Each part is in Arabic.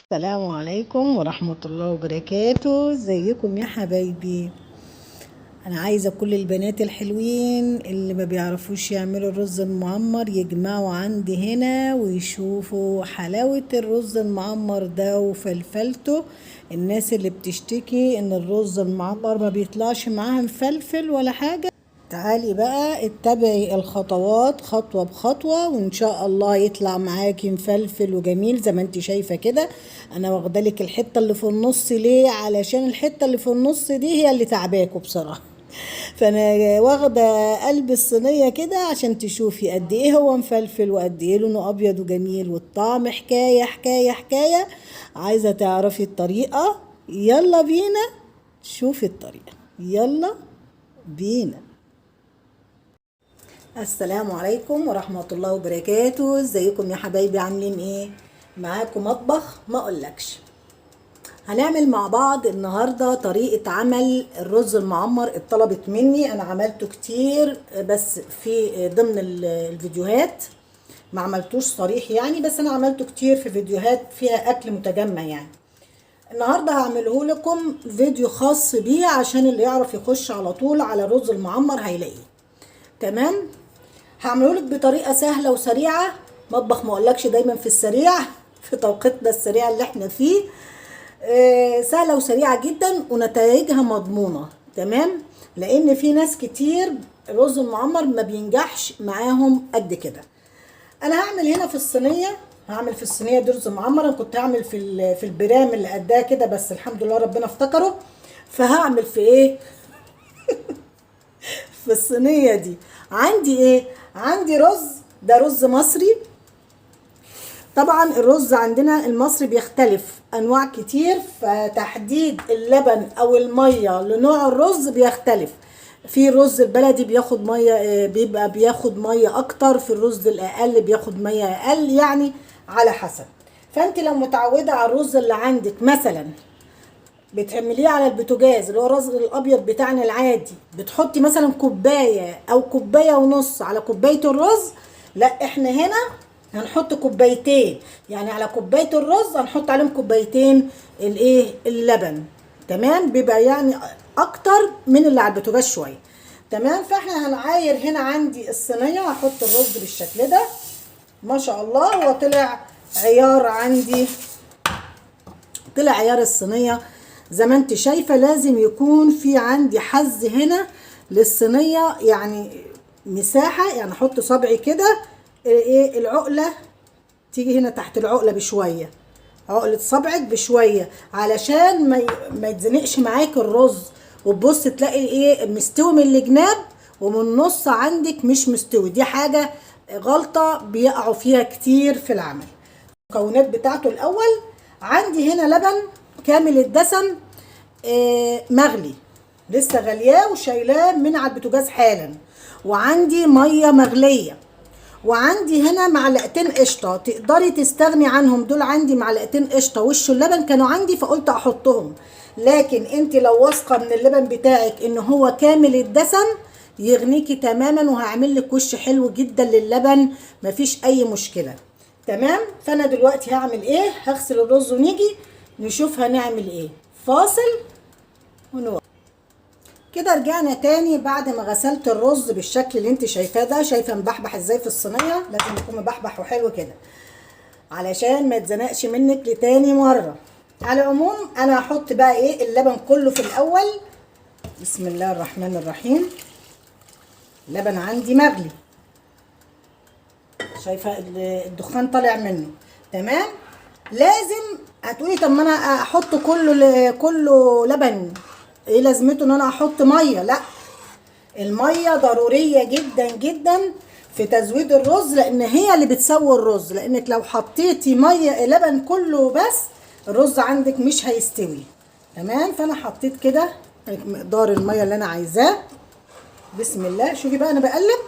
السلام عليكم ورحمة الله وبركاته. ازيكم يا حبايبي؟ انا عايزة كل البنات الحلوين اللي ما بيعرفوش يعملوا الرز المعمر يجمعوا عندي هنا ويشوفوا حلاوة الرز المعمر ده وفلفلته. الناس اللي بتشتكي ان الرز المعمر ما بيطلعش معاها مفلفل ولا حاجة، تعالي بقى اتبعي الخطوات خطوة بخطوة وان شاء الله يطلع معاكي مفلفل وجميل زي ما انت شايفة كده. انا واخدالك الحتة اللي في النص ليه؟ علشان الحتة اللي في النص دي هي اللي تعباكوا بصراحة. فانا واخدة قلب الصينية كده عشان تشوفي قد ايه هو مفلفل وقد ايه لونه ابيض وجميل، والطعم حكاية حكاية حكاية. عايزة تعرفي الطريقة؟ يلا بينا شوفي الطريقة، يلا بينا. السلام عليكم ورحمة الله وبركاته. ازيكم يا حبايبي؟ عاملين ايه؟ معاكم مطبخ ما اقولكش. هنعمل مع بعض النهاردة طريقة عمل الرز المعمر. اتطلبت مني، انا عملته كتير بس في ضمن الفيديوهات ما عملتوش صريح يعني، بس انا عملته كتير في فيديوهات فيها اكل متجمع يعني. النهاردة هعمله لكم فيديو خاص بيه عشان اللي يعرف يخش على طول على الرز المعمر هيلاقيه. تمام؟ هعمله لك بطريقه سهله وسريعه. مطبخ ما اقولكش دايما في السريع في توقيتنا السريع اللي احنا فيه. سهله وسريعه جدا ونتائجها مضمونه. تمام؟ لان في ناس كتير الرز المعمر ما بينجحش معاهم قد كده. انا هعمل هنا في الصينيه، هعمل في الصينيه دي رز معمر. انا كنت هعمل في البرام اللي قدها كده بس الحمد لله ربنا افتكره. فهعمل في ايه؟ في الصينيه دي عندي ايه؟ عندي رز، ده رز مصري. طبعا الرز عندنا المصري بيختلف انواع كتير، فتحديد اللبن او الميه لنوع الرز بيختلف. في الرز البلدي بياخد ميه، بيبقى بياخد ميه اكتر، في الرز الاقل بياخد ميه اقل يعني، على حسب. فانت لو متعوده على الرز اللي عندك مثلا بتعمليه على البوتاجاز اللي هو الرز الابيض بتاعنا العادي، بتحطي مثلا كوبايه او كوبايه ونص على كوبايه الرز، لا احنا هنا هنحط كوبايتين، يعني على كوبايه الرز هنحط عليهم كوبايتين الايه اللبن. تمام؟ بيبقى يعني اكتر من اللي على البوتاجاز شويه. تمام؟ فاحنا هنعاير هنا عندي الصينيه، هحط الرز بالشكل ده. ما شاء الله هو طلع عيار عندي، طلع عيار الصينيه زي ما انت شايفه. لازم يكون في عندي حز هنا للصينيه، يعني مساحه، يعني احط صبعي كده، ايه العقله تيجي هنا تحت العقله بشويه، عقله صبعك بشويه علشان ما يتزنقش معاك الرز، وتبص تلاقي ايه مستوي من الجناب ومن النص عندك مش مستوي. دي حاجه غلطه بيقعوا فيها كتير في العمل. المكونات بتاعته الاول، عندي هنا لبن كامل الدسم، مغلي، لسه غلياه وشايلاه من على البوتاجاز حالا. وعندي ميه مغليه، وعندي هنا معلقتين قشطه تقدري تستغني عنهم، دول عندي معلقتين قشطه وش اللبن كانوا عندي فقلت احطهم. لكن انت لو واثقه من اللبن بتاعك ان هو كامل الدسم يغنيكي تماما، وهعمل لك وش حلو جدا للبن، مفيش اي مشكله. تمام؟ فانا دلوقتي هعمل ايه؟ هغسل الرز ونيجي نشوف هنعمل ايه. فاصل ونوقف. كده رجعنا تاني بعد ما غسلت الرز بالشكل اللي انت شايفاه ده. شايفه مبحبح ازاي في الصينيه؟ لازم يكون مبحبح وحلو كده علشان ما يتزنقش منك لتاني مره. على العموم انا هحط بقى ايه اللبن كله في الاول. بسم الله الرحمن الرحيم. اللبن عندي مغلي، شايفه الدخان طالع منه. تمام؟ لازم هتقولي طب ما انا احط كله لبن، ايه لازمته ان انا احط ميه؟ لا، الميه ضروريه جدا جدا في تزويد الرز، لان هي اللي بتسوي الرز. لانك لو حطيتي ميه لبن كله بس الرز عندك مش هيستوي. تمام؟ فانا حطيت كده مقدار الميه اللي انا عايزاه. بسم الله. شوفي بقى انا بقلب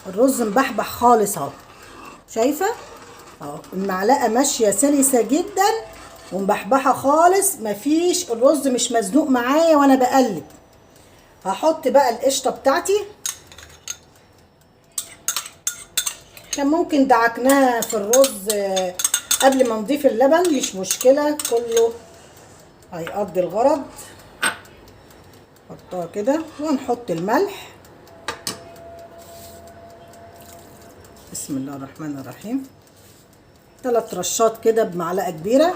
الرز مبحبح خالص اهو، شايفه اهو المعلقه ماشيه سلسه جدا ومبحبحه خالص، مفيش الرز مش مزنوق معايا وانا بقلب. هحط بقى القشطه بتاعتي، كان ممكن دعكناها في الرز قبل ما نضيف اللبن مش مشكله، كله هيقضي الغرض. نحطها كده ونحط الملح. بسم الله الرحمن الرحيم. 3 رشات كده بمعلقه كبيره.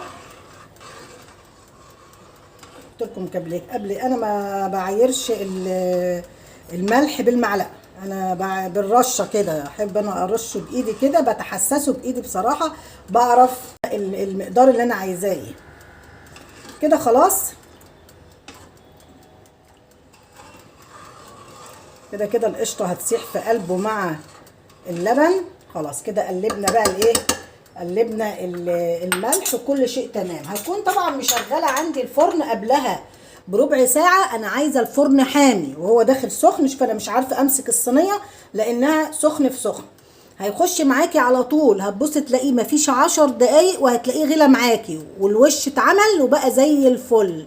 قلت لكم قبل انا ما بعايرش الملح بالمعلقه، انا بالرشه كده، احب انا ارشه بايدي كده، بتحسسه بايدي بصراحه، بعرف المقدار اللي انا عايزاه ايه. كده خلاص، كده القشطه هتسيح في قلبه مع اللبن. خلاص كده قلبنا بقى الايه، قلبنا الملح وكل شيء تمام. هكون طبعا مشغله عندي الفرن قبلها بربع ساعه، انا عايزه الفرن حامي وهو داخل سخن، فانا مش عارفه امسك الصينيه لانها سخن في سخن. هيخش معاكي على طول، هتبص تلاقيه مفيش 10 دقايق وهتلاقيه غلى معاكي والوش اتعمل وبقى زي الفل.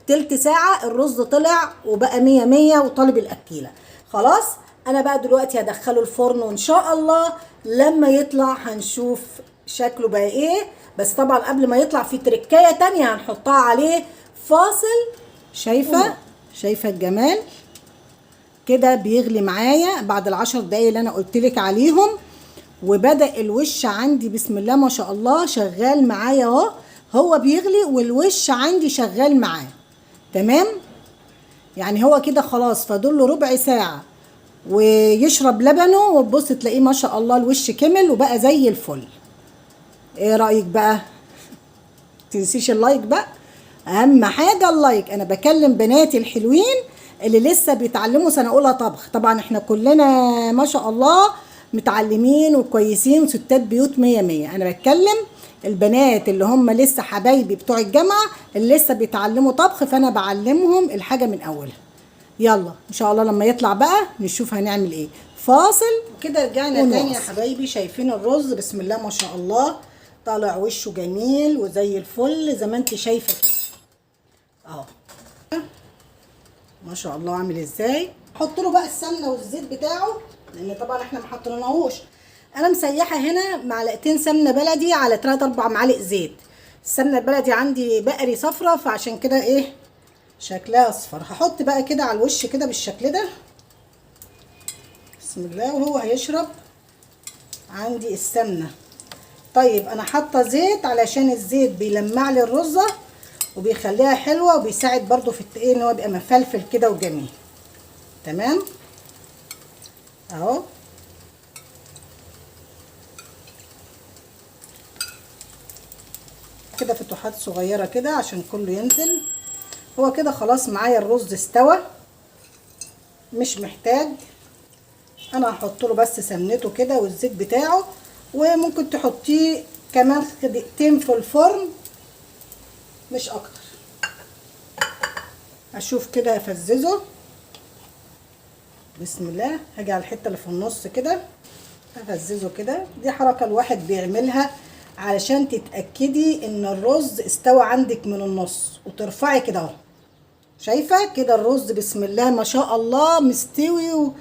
تلت ساعه الرز طلع وبقى 100 100 وطالب الاكيله. خلاص انا بقى دلوقتي هدخله الفرن، وان شاء الله لما يطلع هنشوف شكله بقى ايه. بس طبعا قبل ما يطلع في تركايه تانية هنحطها عليه، فاصل. شايفه الجمال كده بيغلي معايا بعد ال10 دقايق اللي انا قلتلك عليهم، وبدأ الوش عندي بسم الله ما شاء الله شغال معايا اهو. هو بيغلي والوش عندي شغال معاه تمام. يعني هو كده خلاص فاضل له ربع ساعه ويشرب لبنه، وتبص تلاقيه ما شاء الله الوش كمل وبقى زي الفل. ايه رايك بقى؟ تنسيش اللايك بقى، اهم حاجه اللايك. انا بكلم بناتي الحلوين اللي لسه بيتعلموا سنه اولى طبخ. طبعا احنا كلنا ما شاء الله متعلمين وكويسين وستات بيوت 100 100. انا بتكلم البنات اللي هم لسه حبايبي بتوع الجامعه اللي لسه بيتعلموا طبخ، فانا بعلمهم الحاجه من اولها. يلا ان شاء الله لما يطلع بقى نشوف هنعمل ايه. فاصل كده رجعنا تاني يا حبايبي. شايفين الرز بسم الله ما شاء الله طالع وشه جميل وزي الفل زي ما انت شايفه كده اهو، ما شاء الله عامل ازاي. حط له بقى السمنه والزيت بتاعه، لان طبعا احنا ما حطيناهوش. انا مسيحه هنا معلقتين سمنه بلدي على 3 4 معالق زيت. السمنه البلدي عندي بقري صفرة، فعشان كده ايه شكلها اصفر. هحط بقى كده على الوش كده بالشكل ده بسم الله، وهو هيشرب عندي السمنه. طيب انا حاطه زيت علشان الزيت بيلمع لي الرزه وبيخليها حلوه، وبيساعد برضو في ايه ان هو يبقى مفلفل كده وجميل تمام اهو. كده فتحات صغيره كده عشان كله ينزل. هو كده خلاص معايا الرز استوى، مش محتاج. انا هحط له بس سمنته كده والزيت بتاعه، وممكن تحطيه كمان دقيقتين في الفرن مش اكتر. اشوف كده افززه بسم الله. هاجي على الحته اللي في النص كده افززه كده. دي حركه الواحد بيعملها علشان تتاكدي ان الرز استوى عندك من النص، وترفعي كده اهو. شايفه كده الرز بسم الله ما شاء الله مستوي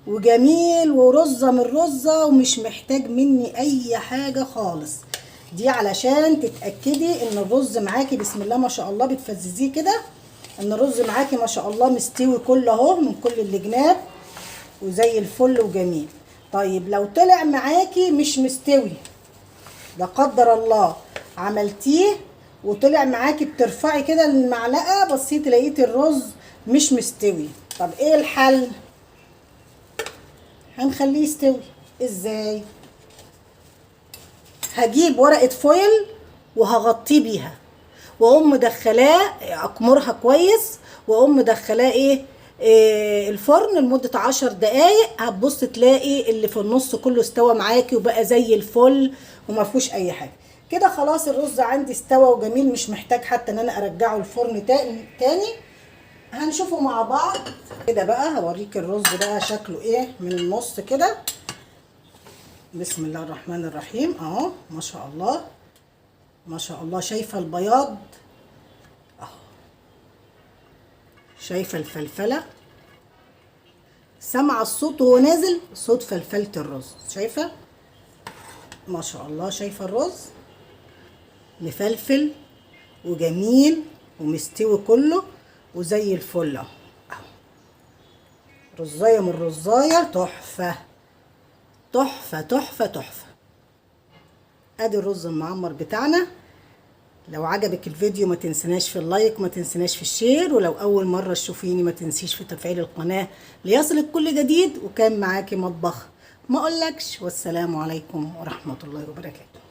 وجميل ورزه من رزه، ومش محتاج مني اي حاجه خالص. دي علشان تتاكدي ان الرز معاكي بسم الله ما شاء الله. بتفززيه كده ان الرز معاكي ما شاء الله مستوي كله اهو من كل الجناب وزي الفل وجميل. طيب لو طلع معاكي مش مستوي، لا قدر الله عملتيه وطلع معاكي، بترفعي كده المعلقه بصيتي لقيتي الرز مش مستوي. طب ايه الحل؟ هنخليه يستوي ازاي؟ هجيب ورقه فويل وهغطيه بيها، واقوم مدخلاه اكمرها كويس، واقوم مدخلاه الفرن لمده 10 دقايق. هتبص تلاقي اللي في النص كله استوى معاكي وبقى زي الفل وما فيهوش اي حاجه. كده خلاص الرز عندي استوى وجميل، مش محتاج حتى ان انا ارجعه الفرن تاني. هنشوفه مع بعض كده بقى. هوريك الرز بقى شكله ايه من النص كده بسم الله الرحمن الرحيم اهو. ما شاء الله ما شاء الله. شايفه البياض اهو، شايفه الفلفله، سمع الصوت وهو نازل صوت فلفله الرز. شايفه ما شاء الله. شايفه الرز مفلفل وجميل ومستوي كله وزي الفل اهو. رزايه من الرزايه تحفه تحفه تحفه تحفه. ادي الرز المعمر بتاعنا. لو عجبك الفيديو ما تنسناش في اللايك، ما تنسناش في الشير، ولو اول مره تشوفيني ما تنسيش في تفعيل القناه ليصلك كل جديد. وكان معاكي مطبخ ما اقولكش، والسلام عليكم ورحمه الله وبركاته.